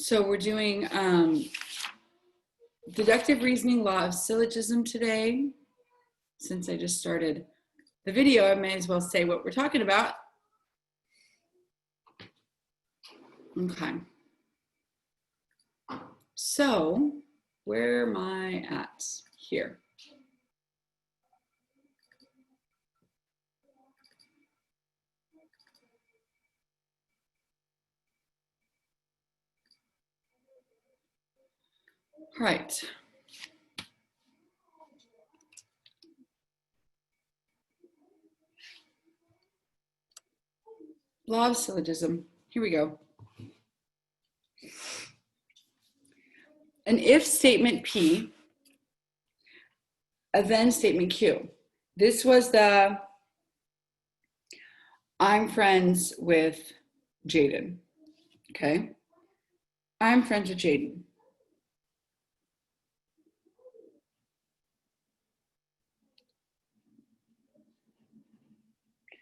So we're doing deductive reasoning, law of syllogism today. Since I just started the video, I may as well say what we're talking about. Okay. So where am I at here? All right. Law of syllogism. Here we go. An if statement P, a then statement Q. This was the I'm friends with Jaden. Okay. I'm friends with Jaden.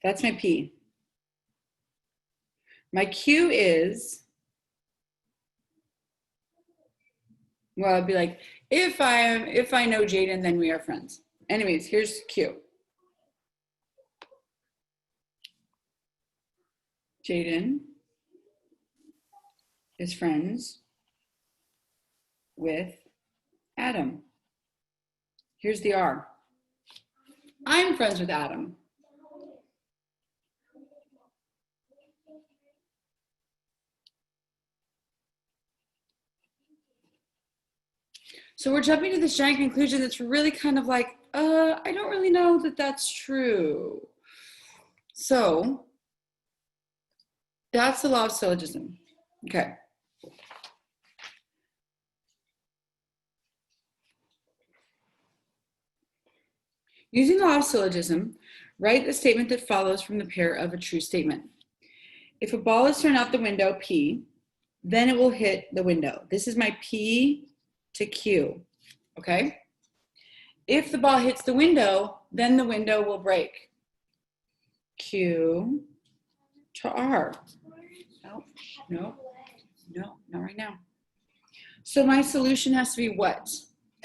That's my P. My Q is, well, I'd be like, if I know Jaden, then we are friends. Anyways, here's Q. Jaden is friends with Adam. Here's the R. I'm friends with Adam. So we're jumping to this giant conclusion that's really kind of like, I don't really know that that's true. So that's the law of syllogism. Okay. Using the law of syllogism, write the statement that follows from the pair of a true statement. If a ball is thrown out the window, P, then it will hit the window. This is my P to Q, okay? If the ball hits the window, then the window will break. Q to R. No, not right now. So my solution has to be what?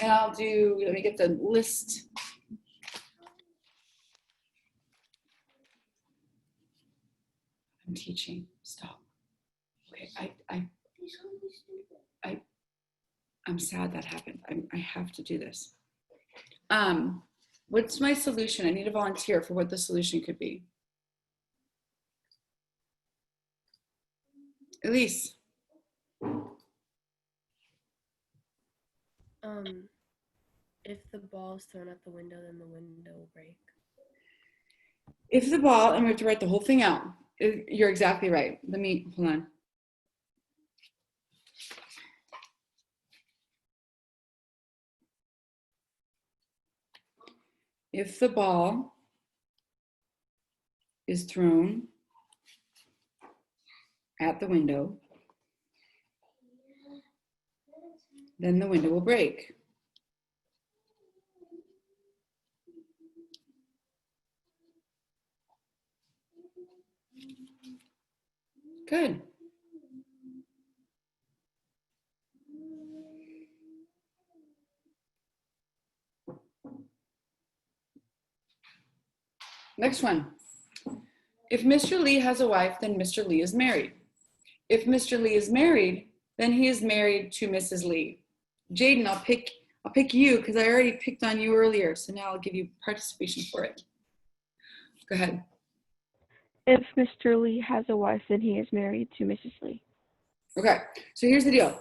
And I'll do, let me get the list. I'm teaching, stop. Okay, I'm sad that happened. I have to do this. What's my solution? I need a volunteer for what the solution could be. Elise. If the ball is thrown out the window, then the window will break. If the ball, and we have to write the whole thing out. You're exactly right. Let me, hold on. If the ball is thrown at the window, then the window will break. Good. Next one. If Mr. Lee has a wife, then Mr. Lee is married. If Mr. Lee is married, then he is married to Mrs. Lee. Jaden, I'll pick you because I already picked on you earlier. So now I'll give you participation for it. Go ahead. If Mr. Lee has a wife, then he is married to Mrs. Lee. Okay, so here's the deal.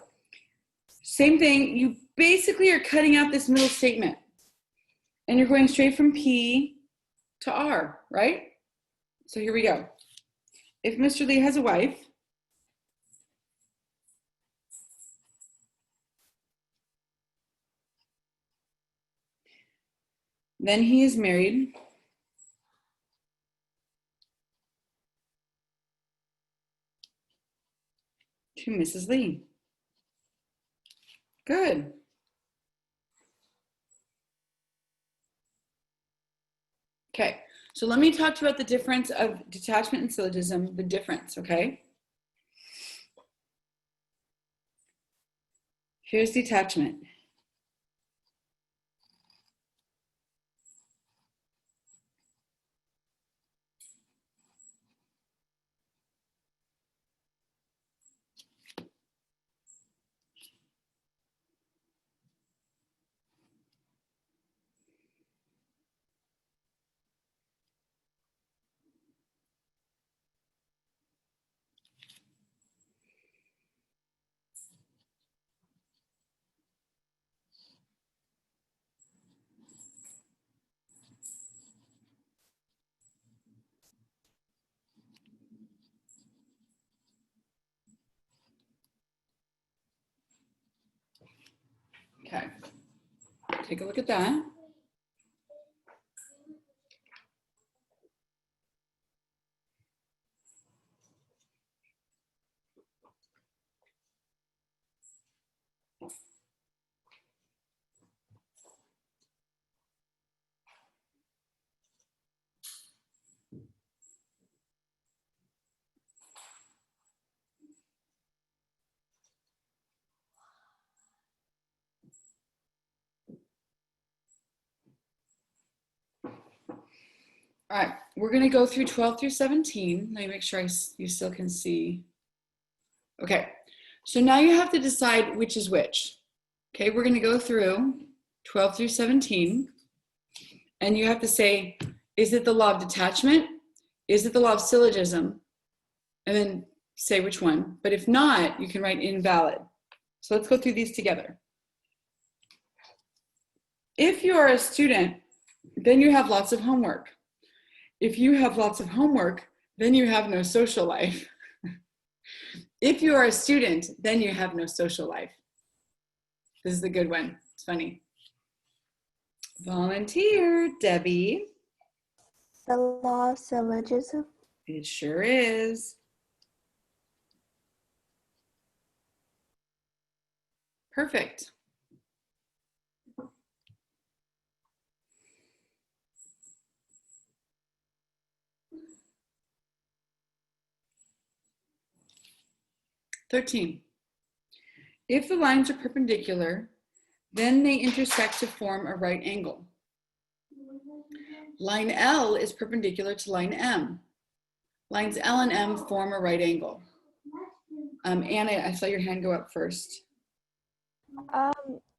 Same thing, you basically are cutting out this middle statement and you're going straight from P to R, right? So here we go. If Mr. Lee has a wife, then he is married to Mrs. Lee. Good. Okay, so let me talk to you about the difference of detachment and syllogism, the difference, okay? Here's detachment. Okay, take a look at that. All right, we're gonna go through 12 through 17. Let me make sure you still can see. Okay, so now you have to decide which is which. Okay, we're gonna go through 12 through 17, and you have to say, is it the law of detachment? Is it the law of syllogism? And then say which one. But if not, you can write invalid. So let's go through these together. If you are a student, then you have lots of homework. If you have lots of homework, then you have no social life. If you are a student, then you have no social life. This is a good one. It's funny. Volunteer, Debbie. The law of syllogism. It sure is. Perfect. "13. If the lines are perpendicular, then they intersect to form a right angle. Line L is perpendicular to line M. Lines L and M form a right angle." Anna, I saw your hand go up first.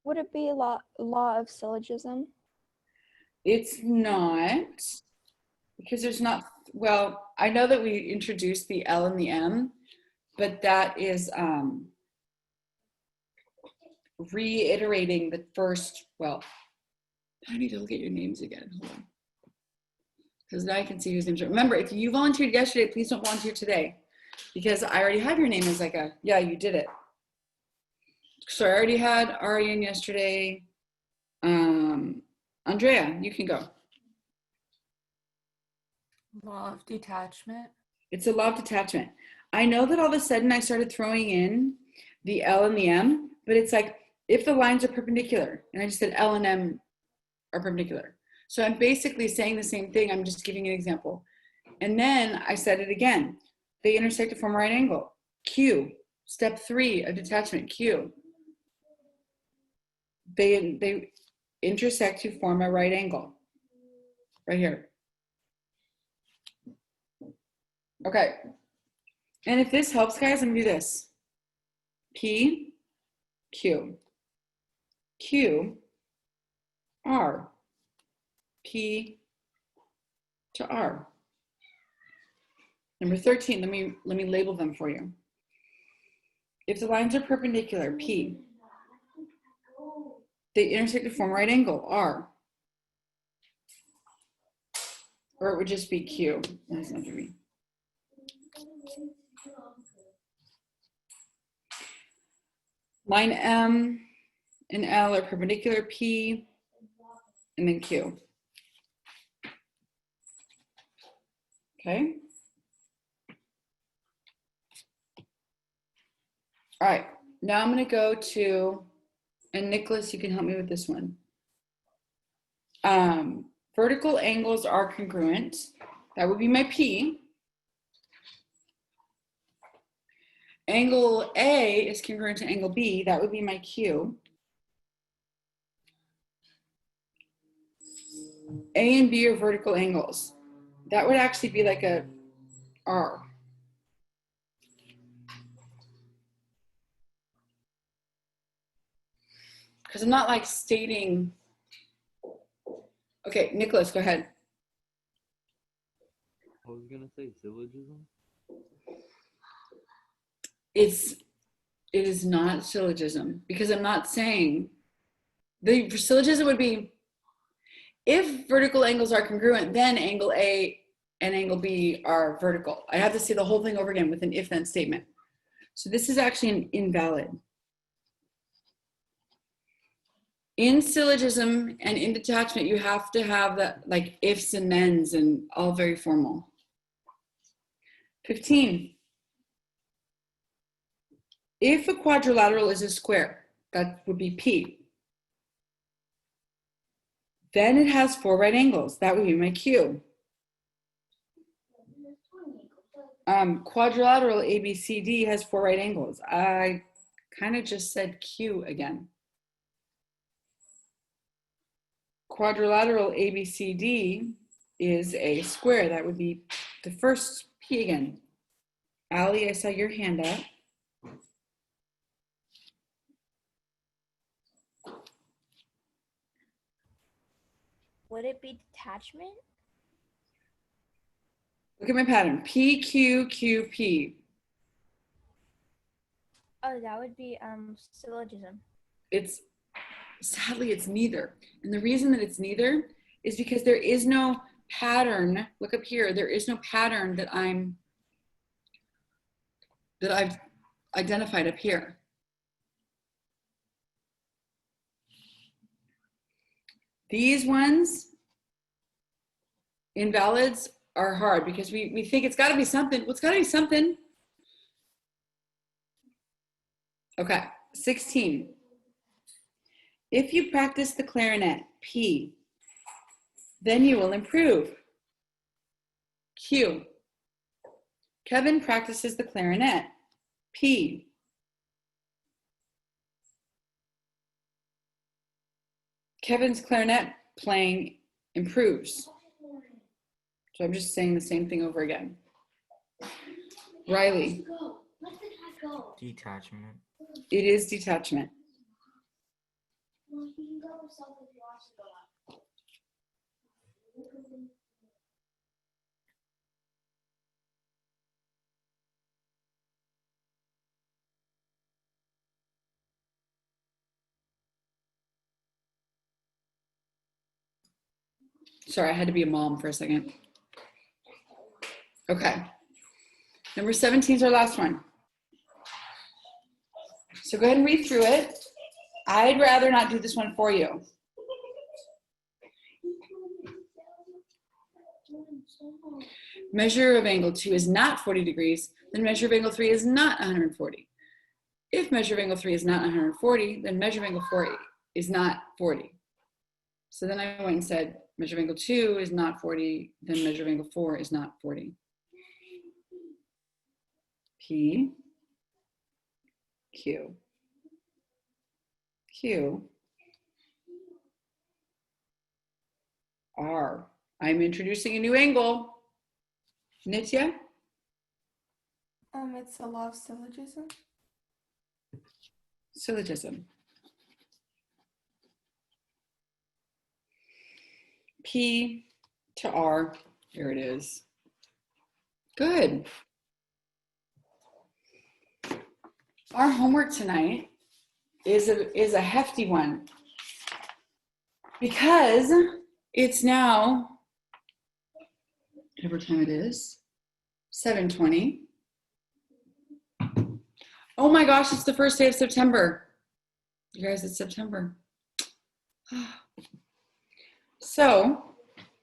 Would it be law of syllogism? It's not, because there's not, well, I know that we introduced the L and the M, but that is reiterating the first, well, I need to look at your names again. Hold on. Because now I can see whose names are. Remember, if you volunteered yesterday, please don't volunteer today, because I already have your name as like a, yeah, you did it. So I already had Arian yesterday. Andrea, you can go. Law of detachment. It's a law of detachment. I know that all of a sudden I started throwing in the L and the M, but it's like if the lines are perpendicular, and I just said L and M are perpendicular. So I'm basically saying the same thing. I'm just giving an example. And then I said it again. They intersect to form a right angle. Q, step 3 of detachment, Q. They intersect to form a right angle. Right here. Okay. And if this helps, guys, I'm gonna do this. P, Q, Q, R, P to R. Number 13, let me label them for you. If the lines are perpendicular, P, they intersect to form a right angle, R. Or it would just be Q. That's not for me. Line M and L are perpendicular, P, and then Q. Okay. All right, now I'm going to go to, and Nicholas, you can help me with this one. Vertical angles are congruent. That would be my P. Angle A is congruent to angle B. That would be my Q. A and B are vertical angles. That would actually be like a R. Because I'm not like stating. Okay, Nicholas, go ahead. I was gonna say syllogism. It is not syllogism because I'm not saying the syllogism would be if vertical angles are congruent, then angle A and angle B are vertical. I have to say the whole thing over again with an if-then statement. So this is actually an invalid. In syllogism and in detachment, you have to have that like ifs and thens and all very formal. 15. If a quadrilateral is a square, that would be P. Then it has 4 right angles. That would be my Q. Quadrilateral ABCD has 4 right angles. I kind of just said Q again. Quadrilateral ABCD is a square. That would be the first P again. Allie, I saw your hand up. Would it be detachment? Look at my pattern. P, Q, Q, P. Oh, that would be syllogism. Sadly, it's neither. And the reason that it's neither is because there is no pattern. Look up here. There is no pattern that I've identified up here. These ones, invalids, are hard because we think it's got to be something. Well, it's got to be something. Okay, 16. If you practice the clarinet, P, then you will improve. Q. Kevin practices the clarinet, P. Kevin's clarinet playing improves. So I'm just saying the same thing over again. Riley. Detachment. It is detachment. Sorry, I had to be a mom for a second. Okay. Number 17 is our last one. So go ahead and read through it. I'd rather not do this one for you. Measure of angle 2 is not 40 degrees, then measure of angle 3 is not 140. If measure of angle 3 is not 140, then measure of angle 4 is not 40. So then I went and said, measure of angle 2 is not 40, then measure of angle 4 is not 40. P, Q, Q, R. I'm introducing a new angle. Nitya? It's the law of syllogism. Syllogism. P to R. Here it is. Good. Our homework tonight is a hefty one because it's now, whatever time it is, 7:20. Oh my gosh, it's the first day of September. You guys, it's September. So,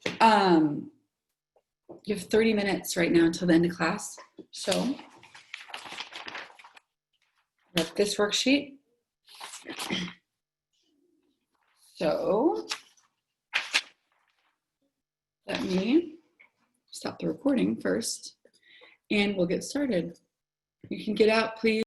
you have 30 minutes right now until the end of class. So, I have this worksheet. So, let me stop the recording first and we'll get started. You can get out, please.